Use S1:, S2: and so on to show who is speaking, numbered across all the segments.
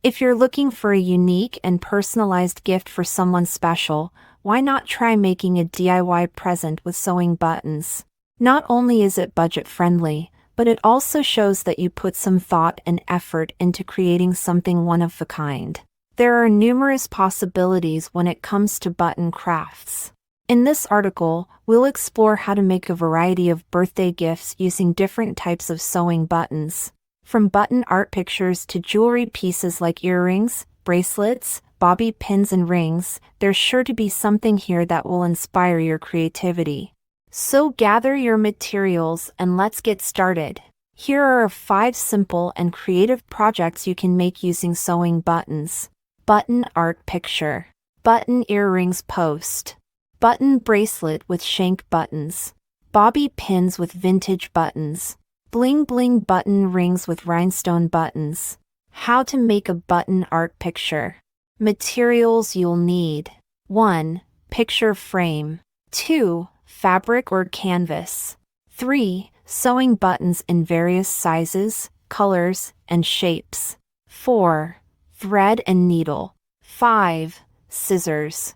S1: If you're looking for a unique and personalized gift for someone special, why not try making a DIY present with sewing buttons? Not only is it budget-friendly, but it also shows that you put some thought and effort into creating something one of a kind. There are numerous possibilities when it comes to button crafts. In this article, we'll explore how to make a variety of birthday gifts using different types of sewing buttons. From button art pictures to jewelry pieces like earrings, bracelets, bobby pins and rings, there's sure to be something here that will inspire your creativity. So gather your materials and let's get started. Here are 5 simple and creative projects you can make using sewing buttons. Button art picture. Button earrings post. Button bracelet with shank buttons. Bobby pins with vintage buttons. Bling bling button rings with rhinestone buttons. How to make a button art picture. Materials you'll need. 1. Picture frame. 2. Fabric or canvas. 3. Sewing buttons in various sizes, colors, and shapes. 4. Thread and needle. 5. Scissors.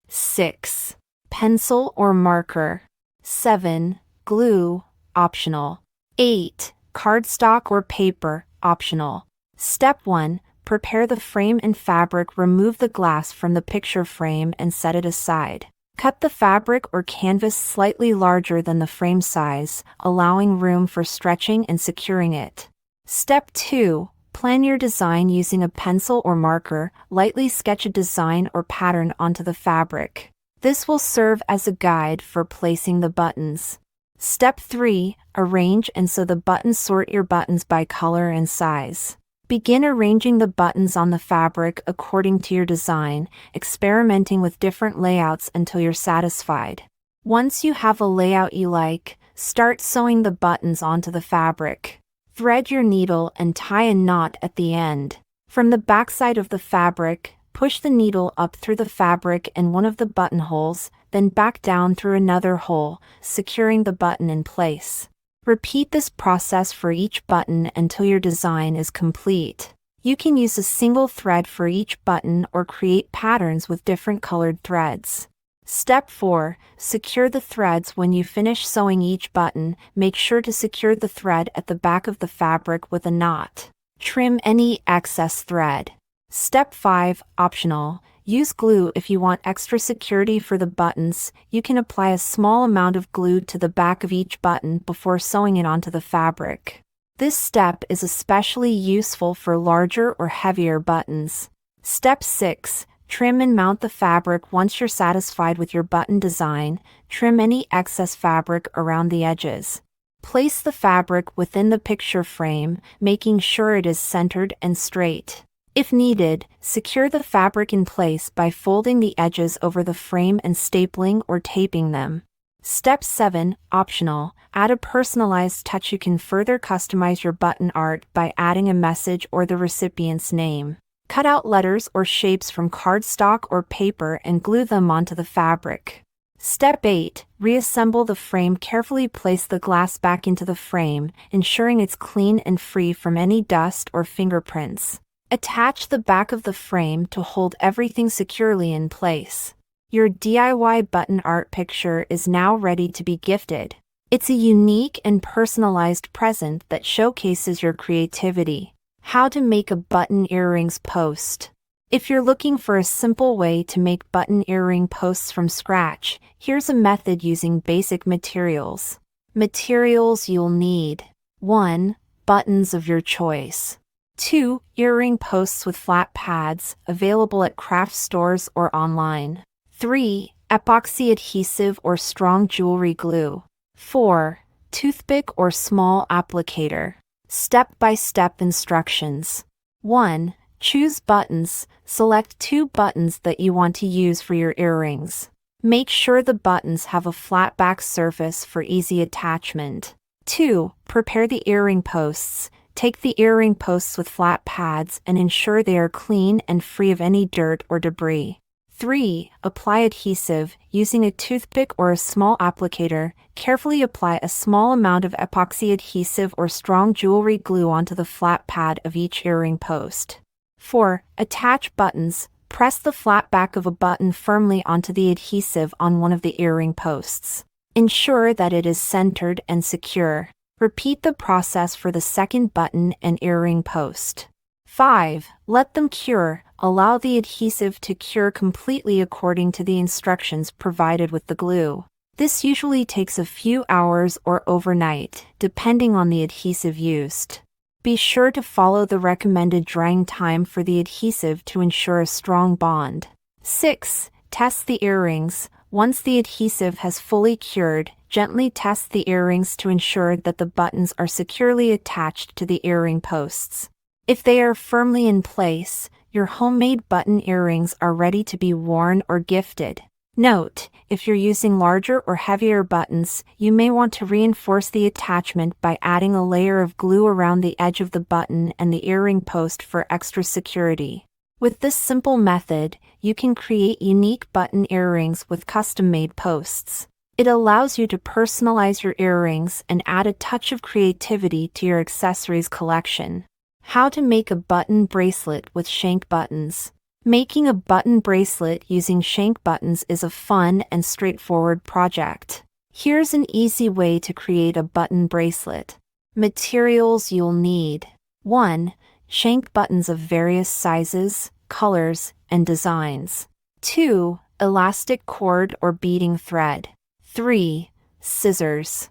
S1: 6. Pencil or marker. 7. Glue, optional. 8. Cardstock or paper, optional. Step 1. Prepare the frame and fabric. Remove the glass from the picture frame and set it aside. Cut the fabric or canvas slightly larger than the frame size, allowing room for stretching and securing it. Step 2. Plan your design using a pencil or marker. Lightly sketch a design or pattern onto the fabric. This will serve as a guide for placing the buttons. Step 3. Arrange and sew the buttons. Sort your buttons by color and size. Begin arranging the buttons on the fabric according to your design, experimenting with different layouts until you're satisfied. Once you have a layout you like, start sewing the buttons onto the fabric. Thread your needle and tie a knot at the end. From the backside of the fabric, push the needle up through the fabric and one of the buttonholes, then back down through another hole, securing the button in place. Repeat this process for each button until your design is complete. You can use a single thread for each button or create patterns with different colored threads. Step 4. Secure the threads. When you finish sewing each button, make sure to secure the thread at the back of the fabric with a knot. Trim any excess thread. Step 5. Optional. Use glue if you want extra security for the buttons. You can apply a small amount of glue to the back of each button before sewing it onto the fabric. This step is especially useful for larger or heavier buttons. Step 6. Trim and mount the fabric. Once you're satisfied with your button design, trim any excess fabric around the edges. Place the fabric within the picture frame, making sure it is centered and straight. If needed, secure the fabric in place by folding the edges over the frame and stapling or taping them. Step 7. Optional. Add a personalized touch. You can further customize your button art by adding a message or the recipient's name. Cut out letters or shapes from cardstock or paper and glue them onto the fabric. Step 8. Reassemble the frame. Carefully place the glass back into the frame, ensuring it's clean and free from any dust or fingerprints. Attach the back of the frame to hold everything securely in place. Your DIY button art picture is now ready to be gifted. It's a unique and personalized present that showcases your creativity. How to make a button earrings post. If you're looking for a simple way to make button earring posts from scratch, here's a method using basic materials. Materials you'll need. 1. Buttons of your choice. 2. Earring posts with flat pads, available at craft stores or online. 3. Epoxy adhesive or strong jewelry glue. 4. Toothpick or small applicator. Step-by-step instructions. 1. Choose buttons. Select 2 buttons that you want to use for your earrings. Make sure the buttons have a flat back surface for easy attachment. 2. Prepare the earring posts. Take the earring posts with flat pads and ensure they are clean and free of any dirt or debris. 3. Apply adhesive. Using a toothpick or a small applicator, carefully apply a small amount of epoxy adhesive or strong jewelry glue onto the flat pad of each earring post. 4. Attach buttons. Press the flat back of a button firmly onto the adhesive on one of the earring posts. Ensure that it is centered and secure. Repeat the process for the second button and earring post. 5. Let them cure. Allow the adhesive to cure completely according to the instructions provided with the glue. This usually takes a few hours or overnight, depending on the adhesive used. Be sure to follow the recommended drying time for the adhesive to ensure a strong bond. 6. Test the earrings. Once the adhesive has fully cured, gently test the earrings to ensure that the buttons are securely attached to the earring posts. If they are firmly in place, your homemade button earrings are ready to be worn or gifted. Note, if you're using larger or heavier buttons, you may want to reinforce the attachment by adding a layer of glue around the edge of the button and the earring post for extra security. With this simple method, you can create unique button earrings with custom-made posts. It allows you to personalize your earrings and add a touch of creativity to your accessories collection. How to make a button bracelet with shank buttons. Making a button bracelet using shank buttons is a fun and straightforward project. Here's an easy way to create a button bracelet. Materials you'll need. 1. Shank buttons of various sizes, colors, and designs. 2. Elastic cord or beading thread. 3. Scissors.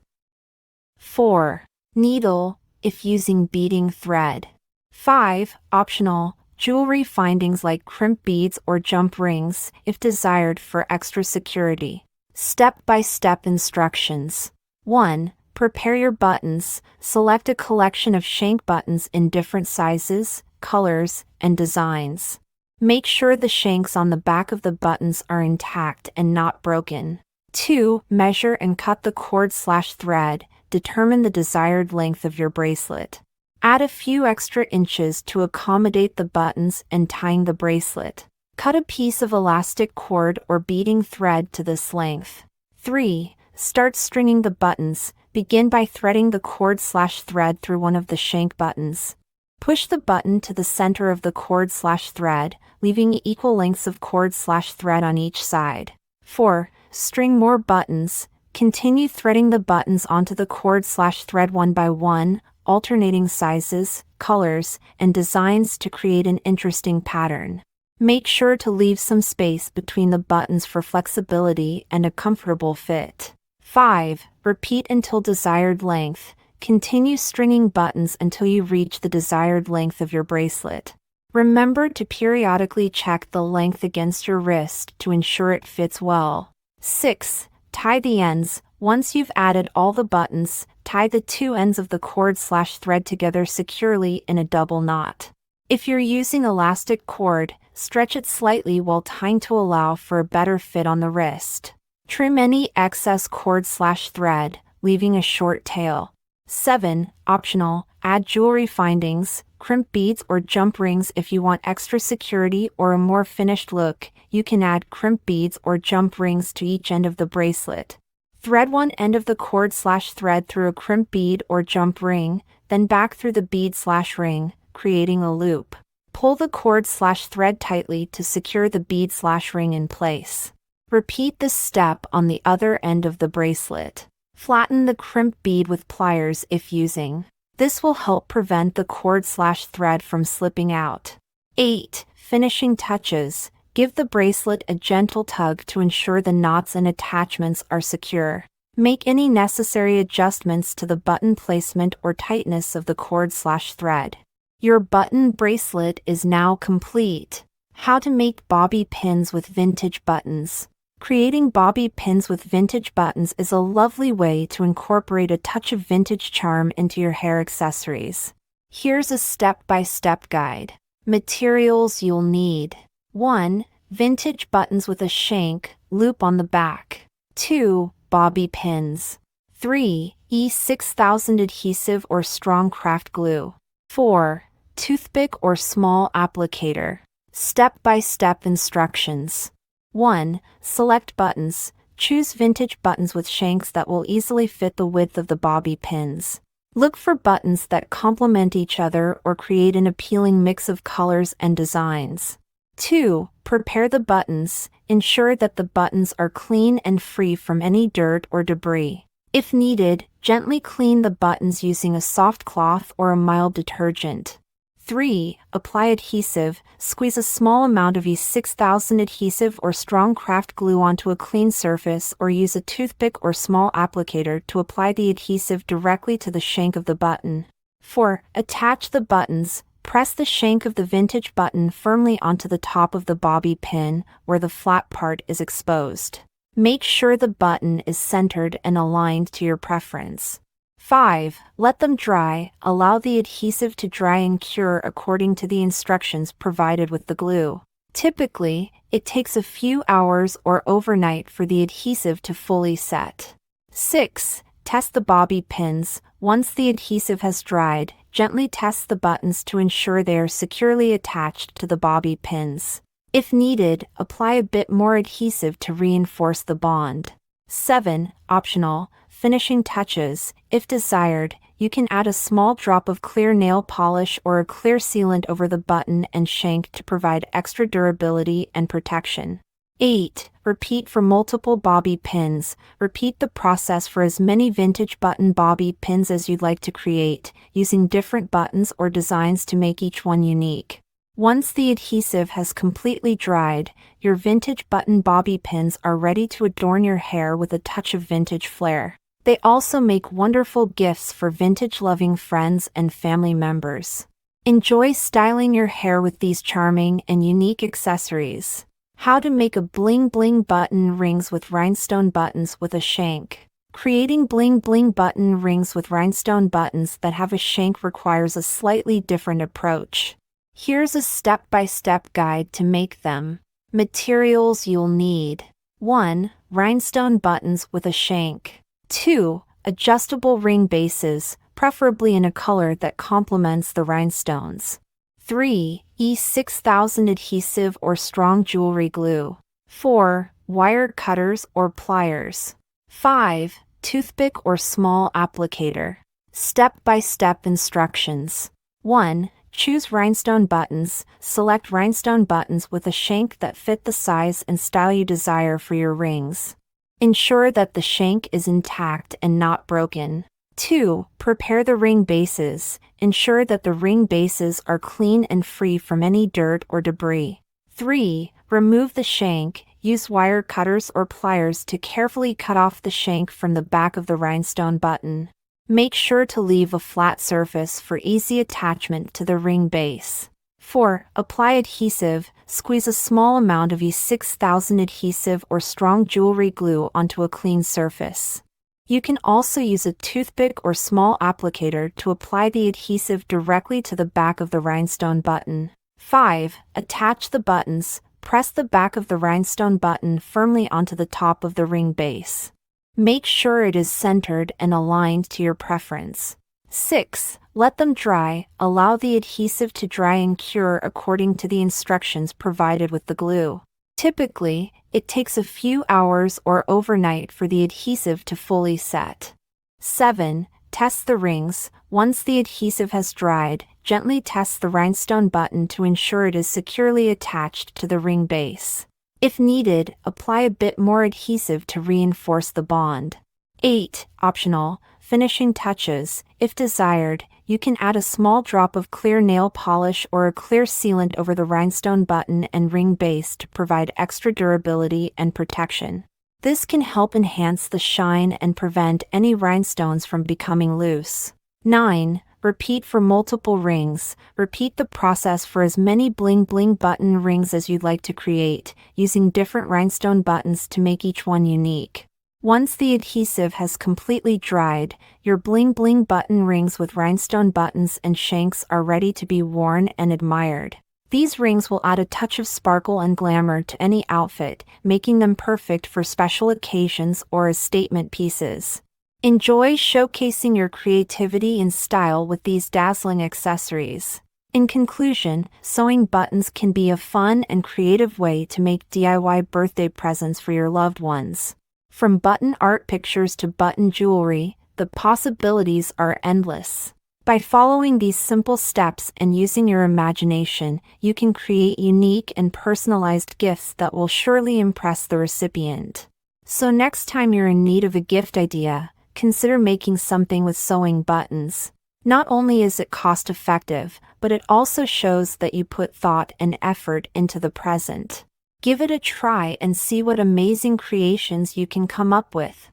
S1: 4. Needle, if using beading thread. 5. Optional, jewelry findings like crimp beads or jump rings, if desired for extra security. Step-by-step instructions. 1. Prepare your buttons. Select a collection of shank buttons in different sizes, colors, and designs. Make sure the shanks on the back of the buttons are intact and not broken. 2. Measure and cut the cord/thread. Determine the desired length of your bracelet. Add a few extra inches to accommodate the buttons and tying the bracelet. Cut a piece of elastic cord or beading thread to this length. 3. Start stringing the buttons. Begin by threading the cord/thread through one of the shank buttons. Push the button to the center of the cord/thread, leaving equal lengths of cord/thread on each side. 4. String more buttons. Continue threading the buttons onto the cord/thread one by one, alternating sizes, colors, and designs to create an interesting pattern. Make sure to leave some space between the buttons for flexibility and a comfortable fit. 5. Repeat until desired length. Continue stringing buttons until you reach the desired length of your bracelet. Remember to periodically check the length against your wrist to ensure it fits well. 6. Tie the ends. Once you've added all the buttons, tie the two ends of the cord/thread together securely in a double knot. If you're using elastic cord, stretch it slightly while tying to allow for a better fit on the wrist. Trim any excess cord/thread, leaving a short tail. 7. Optional, add jewelry findings, crimp beads or jump rings if you want extra security or a more finished look. You can add crimp beads or jump rings to each end of the bracelet. Thread one end of the cord/thread through a crimp bead or jump ring, then back through the bead/ring, creating a loop. Pull the cord/thread tightly to secure the bead/ring in place. Repeat this step on the other end of the bracelet. Flatten the crimp bead with pliers if using. This will help prevent the cord/thread from slipping out. 8. Finishing touches. Give the bracelet a gentle tug to ensure the knots and attachments are secure. Make any necessary adjustments to the button placement or tightness of the cord/thread. Your button bracelet is now complete. How to make bobby pins with vintage buttons. Creating bobby pins with vintage buttons is a lovely way to incorporate a touch of vintage charm into your hair accessories. Here's a step-by-step guide. Materials you'll need. 1. Vintage buttons with a shank, loop on the back. 2. Bobby pins. 3. E6000 adhesive or strong craft glue. 4. Toothpick or small applicator. Step-by-step instructions. 1. Select buttons. Choose vintage buttons with shanks that will easily fit the width of the bobby pins. Look for buttons that complement each other or create an appealing mix of colors and designs. 2. Prepare the buttons. Ensure that the buttons are clean and free from any dirt or debris. If needed, gently clean the buttons using a soft cloth or a mild detergent. 3. Apply adhesive. Squeeze a small amount of E6000 adhesive or strong craft glue onto a clean surface, or use a toothpick or small applicator to apply the adhesive directly to the shank of the button. 4. Attach the buttons. Press the shank of the vintage button firmly onto the top of the bobby pin, where the flat part is exposed. Make sure the button is centered and aligned to your preference. 5. Let them dry. Allow the adhesive to dry and cure according to the instructions provided with the glue. Typically, it takes a few hours or overnight for the adhesive to fully set. 6. Test the bobby pins. Once the adhesive has dried, gently test the buttons to ensure they are securely attached to the bobby pins. If needed, apply a bit more adhesive to reinforce the bond. 7. Optional. Finishing touches. If desired, you can add a small drop of clear nail polish or a clear sealant over the button and shank to provide extra durability and protection. 8. Repeat for multiple bobby pins. Repeat the process for as many vintage button bobby pins as you'd like to create, using different buttons or designs to make each one unique. Once the adhesive has completely dried, your vintage button bobby pins are ready to adorn your hair with a touch of vintage flair. They also make wonderful gifts for vintage-loving friends and family members. Enjoy styling your hair with these charming and unique accessories. How to make a bling bling button rings with rhinestone buttons with a shank. Creating bling bling button rings with rhinestone buttons that have a shank requires a slightly different approach. Here's a step-by-step guide to make them. Materials you'll need. 1. Rhinestone buttons with a shank. 2. Adjustable ring bases, preferably in a color that complements the rhinestones. 3. E6000 adhesive or strong jewelry glue. 4. Wire cutters or pliers. 5. Toothpick or small applicator. Step-by-step instructions. 1. Choose rhinestone buttons. Select rhinestone buttons with a shank that fit the size and style you desire for your rings. Ensure that the shank is intact and not broken. 2. Prepare the ring bases. Ensure that the ring bases are clean and free from any dirt or debris. 3. Remove the shank. Use wire cutters or pliers to carefully cut off the shank from the back of the rhinestone button. Make sure to leave a flat surface for easy attachment to the ring base. 4. Apply adhesive. Squeeze a small amount of E6000 adhesive or strong jewelry glue onto a clean surface. You can also use a toothpick or small applicator to apply the adhesive directly to the back of the rhinestone button. 5. Attach the buttons. Press the back of the rhinestone button firmly onto the top of the ring base. Make sure it is centered and aligned to your preference. 6. Let them dry. Allow the adhesive to dry and cure according to the instructions provided with the glue. Typically, it takes a few hours or overnight for the adhesive to fully set. 7. Test the rings. Once the adhesive has dried, gently test the rhinestone button to ensure it is securely attached to the ring base. If needed, apply a bit more adhesive to reinforce the bond. 8. Optional. Finishing touches. If desired, you can add a small drop of clear nail polish or a clear sealant over the rhinestone button and ring base to provide extra durability and protection. This can help enhance the shine and prevent any rhinestones from becoming loose. 9. Repeat for multiple rings. Repeat the process for as many bling bling button rings as you'd like to create, using different rhinestone buttons to make each one unique. Once the adhesive has completely dried, your bling bling button rings with rhinestone buttons and shanks are ready to be worn and admired. These rings will add a touch of sparkle and glamour to any outfit, making them perfect for special occasions or as statement pieces. Enjoy showcasing your creativity and style with these dazzling accessories. In conclusion, sewing buttons can be a fun and creative way to make DIY birthday presents for your loved ones. From button art pictures to button jewelry, The possibilities are endless. By following these simple steps and using your imagination, you can create unique and personalized gifts that will surely impress the recipient. So next time you're in need of a gift idea, consider making something with sewing buttons. Not only is it cost-effective, but it also shows that you put thought and effort into the present. Give it a try and see what amazing creations you can come up with.